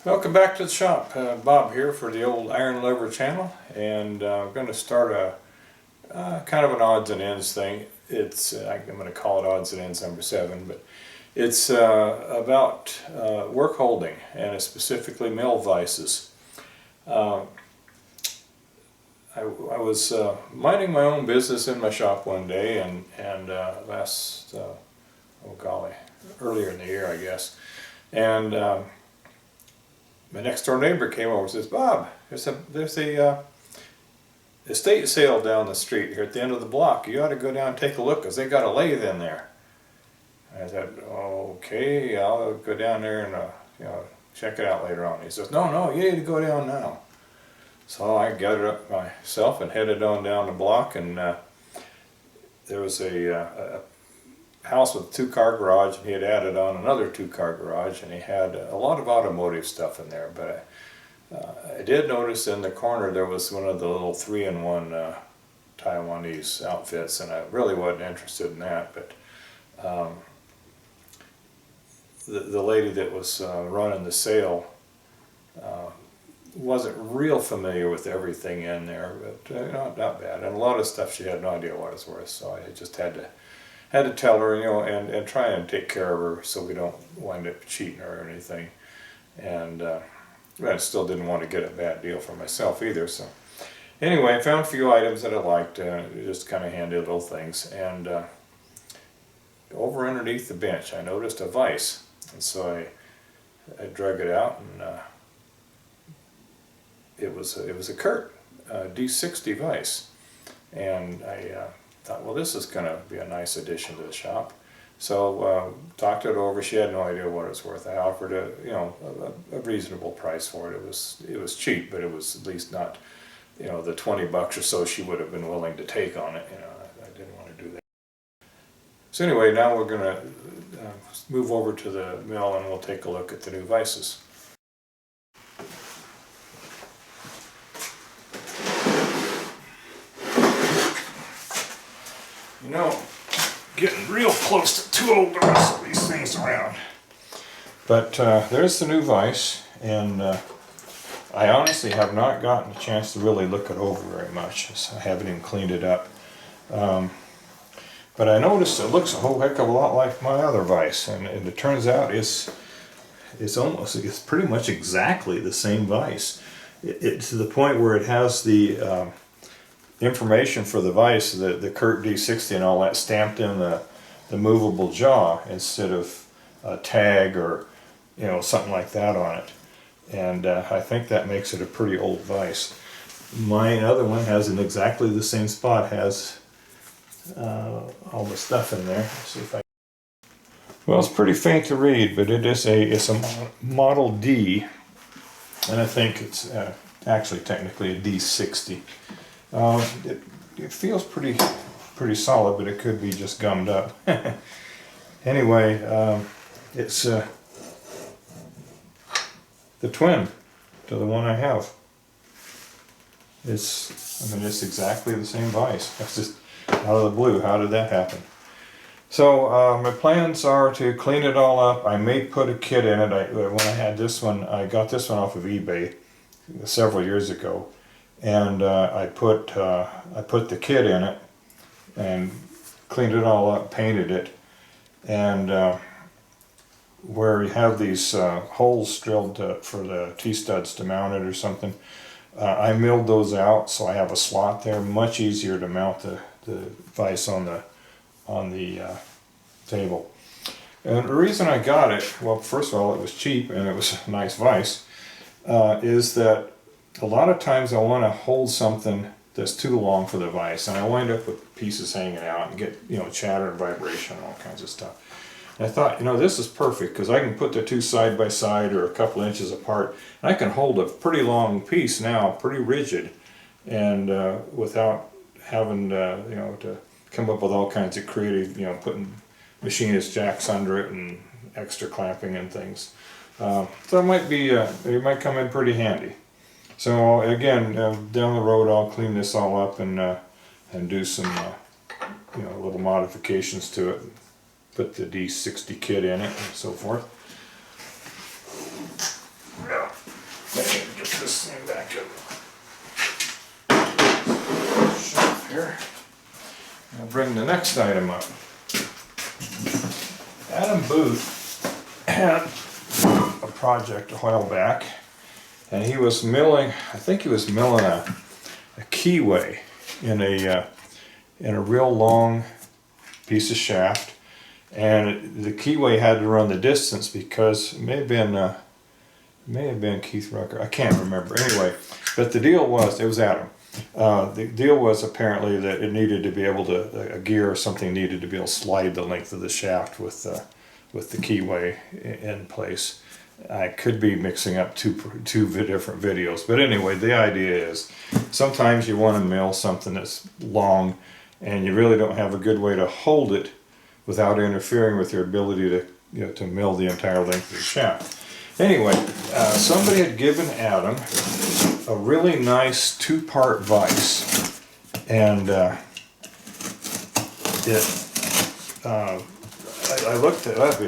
Welcome back to the shop. Bob here for the old Iron Lever channel, and I'm going to start a kind of an odds and ends thing. It's I'm going to call it odds and ends number 7, but it's about work holding, and it's specifically mill vises. I was minding my own business in my shop one day, and last oh golly, earlier in the year I guess, and my next door neighbor came over and says, "Bob, there's a estate sale down the street here at the end of the block. You ought to go down and take a look because they got a lathe in there." I said, "Okay, I'll go down there and check it out later on." He says, "No, you need to go down now." So I gathered up myself and headed on down the block, and there was a house with a 2-car garage, and he had added on another 2-car garage, and he had a lot of automotive stuff in there. But I did notice in the corner there was one of the little 3-in-1 Taiwanese outfits, and I really wasn't interested in that. But the lady that was running the sale wasn't real familiar with everything in there, but not bad. And a lot of stuff she had no idea what it was worth, so I just had to tell her, and try and take care of her so we don't wind up cheating her or anything. And I still didn't want to get a bad deal for myself either. So anyway, I found a few items that I liked, just kind of handy little things. And over underneath the bench, I noticed a vise, and so I drug it out, and it was a Kurt D60 vise, and I thought, well, this is going to be a nice addition to the shop. So talked it over. She had no idea what it was worth. I offered a reasonable price for it. It was cheap, but it was at least not the $20 or so she would have been willing to take on it. I didn't want to do that. So anyway, now we're going to move over to the mill, and we'll take a look at the new vises. Getting real close to too old to wrestle these things around. But there's the new vise, and I honestly have not gotten a chance to really look it over very much. So I haven't even cleaned it up. But I noticed it looks a whole heck of a lot like my other vise, and it turns out it's pretty much exactly the same vise. It's to the point where it has the information for the vise, the Kurt D60 and all that, stamped in the movable jaw instead of a tag or something like that on it. And I think that makes it a pretty old vise. My other one has in exactly the same spot, has all the stuff in there. Let's see if I... Well, it's pretty faint to read, but it's a Model D, and I think it's actually technically a D60. It feels pretty solid, but it could be just gummed up. Anyway, it's the twin to the one I have. It's exactly the same vise. That's just out of the blue. How did that happen? So my plans are to clean it all up. I may put a kit in it. When I had this one, I got this one off of eBay several years ago. And I put the kit in it and cleaned it all up, painted it, and where you have these holes drilled for the T-studs to mount it or something, I milled those out so I have a slot there. Much easier to mount the vise on the table. And the reason I got it, well, first of all, it was cheap and it was a nice vise, is that a lot of times I want to hold something that's too long for the vise, and I wind up with pieces hanging out and get chatter and vibration and all kinds of stuff. And I thought, this is perfect because I can put the two side by side or a couple inches apart, and I can hold a pretty long piece now, pretty rigid, and without having to come up with all kinds of creative, putting machinist jacks under it and extra clamping and things. So it might come in pretty handy. So again, down the road I'll clean this all up and do some little modifications to it. Put the D60 kit in it and so forth. Shelf here. I'll bring the next item up. Adam Booth had a project a while back, and he was milling, I think he was milling a keyway in a real long piece of shaft, and the keyway had to run the distance because it may have been Keith Rucker, I can't remember. Anyway, but the deal was, it was Adam. The deal was apparently that it needed to be able to, a gear or something needed to be able to slide the length of the shaft with the keyway in place. I could be mixing up two different videos, but anyway, the idea is sometimes you want to mill something that's long and you really don't have a good way to hold it without interfering with your ability to, to mill the entire length of the shaft. Anyway, somebody had given Adam a really nice two-part vise, and I looked it up.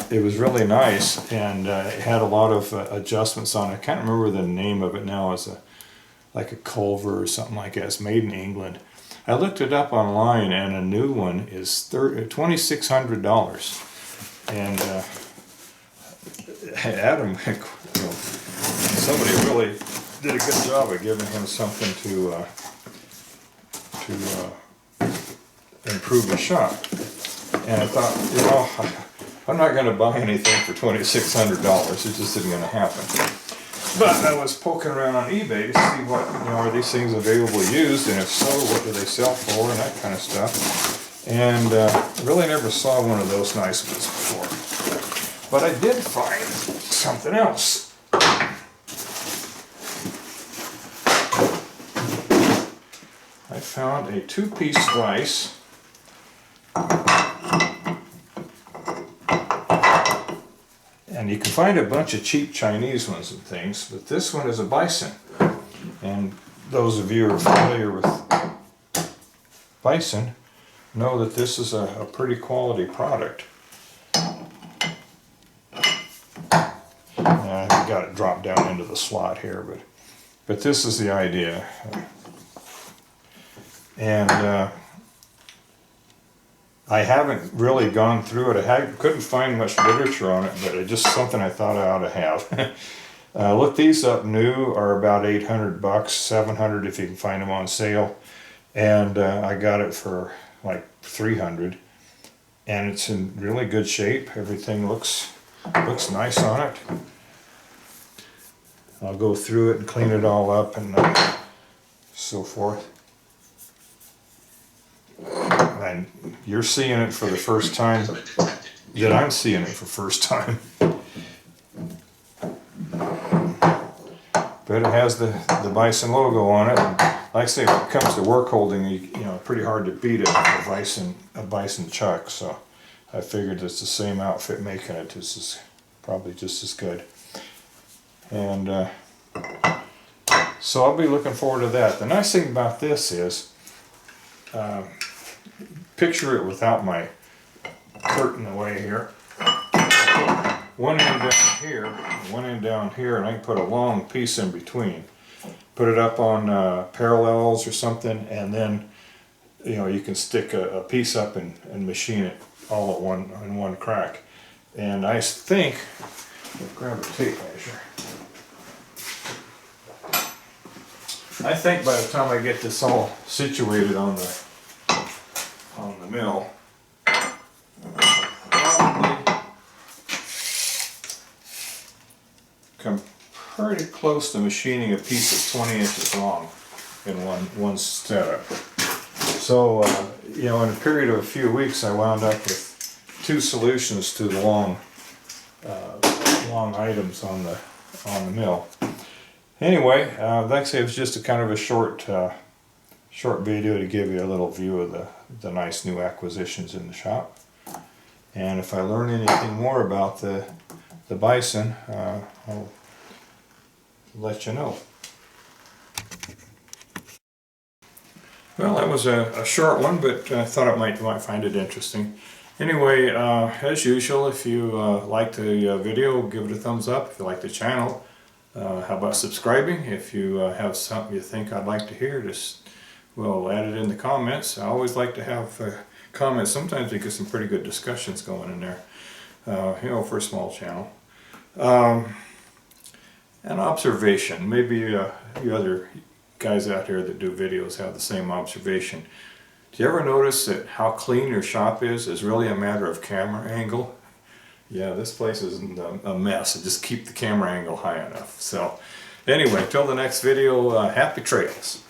It was really nice, and it had a lot of adjustments on it. I can't remember the name of it now. It's like a Culver or something like that. It's made in England. I looked it up online, and a new one is $2,600. And Adam, somebody really did a good job of giving him something to improve the shop. And I thought, I'm not going to buy anything for $2,600. It just isn't going to happen. But I was poking around on eBay to see what, are these things available used, and if so, what do they sell for, and that kind of stuff. And really never saw one of those nice ones before. But I did find something else. I found a two-piece vise. And you can find a bunch of cheap Chinese ones and things, but this one is a Bison. And those of you who are familiar with Bison know that this is a pretty quality product. I've got it dropped down into the slot here, but this is the idea. And I haven't really gone through it. I couldn't find much literature on it, but it's just something I thought I ought to have. Look these up new are about $800, $700 if you can find them on sale. And I got it for like $300, and it's in really good shape. Everything looks nice on it. I'll go through it and clean it all up and so forth. And you're seeing it for the first time that I'm seeing it for the first time. But it has the Bison logo on it. And like I say, when it comes to work holding, pretty hard to beat a Bison chuck. So I figured it's the same outfit making it. This is probably just as good. And so I'll be looking forward to that. The nice thing about this is, picture it without my Kurt in the way here. One end down here, one end down here, and I can put a long piece in between. Put it up on parallels or something, and then you can stick a piece up and machine it all in one crack. And I think, grab a tape measure. I think by the time I get this all situated on the mill, probably come pretty close to machining a piece that's 20 inches long in one setup. So in a period of a few weeks, I wound up with two solutions to the long items on the mill. Anyway, like I say, it was just a kind of a short video to give you a little view of the nice new acquisitions in the shop. And if I learn anything more about the Bison, I'll let you know. Well, that was a short one, but I thought you might find it interesting. Anyway, as usual, if you liked the video, give it a thumbs up. If you like the channel, How about subscribing? If you have something you think I'd like to hear, just we'll add it in the comments. I always like to have comments. Sometimes we get some pretty good discussions going in there, you know, for a small channel. An observation. Maybe you other guys out here that do videos have the same observation. Do you ever notice that how clean your shop is really a matter of camera angle? Yeah, this place isn't a mess. Just keep the camera angle high enough. So anyway, till the next video, happy trails.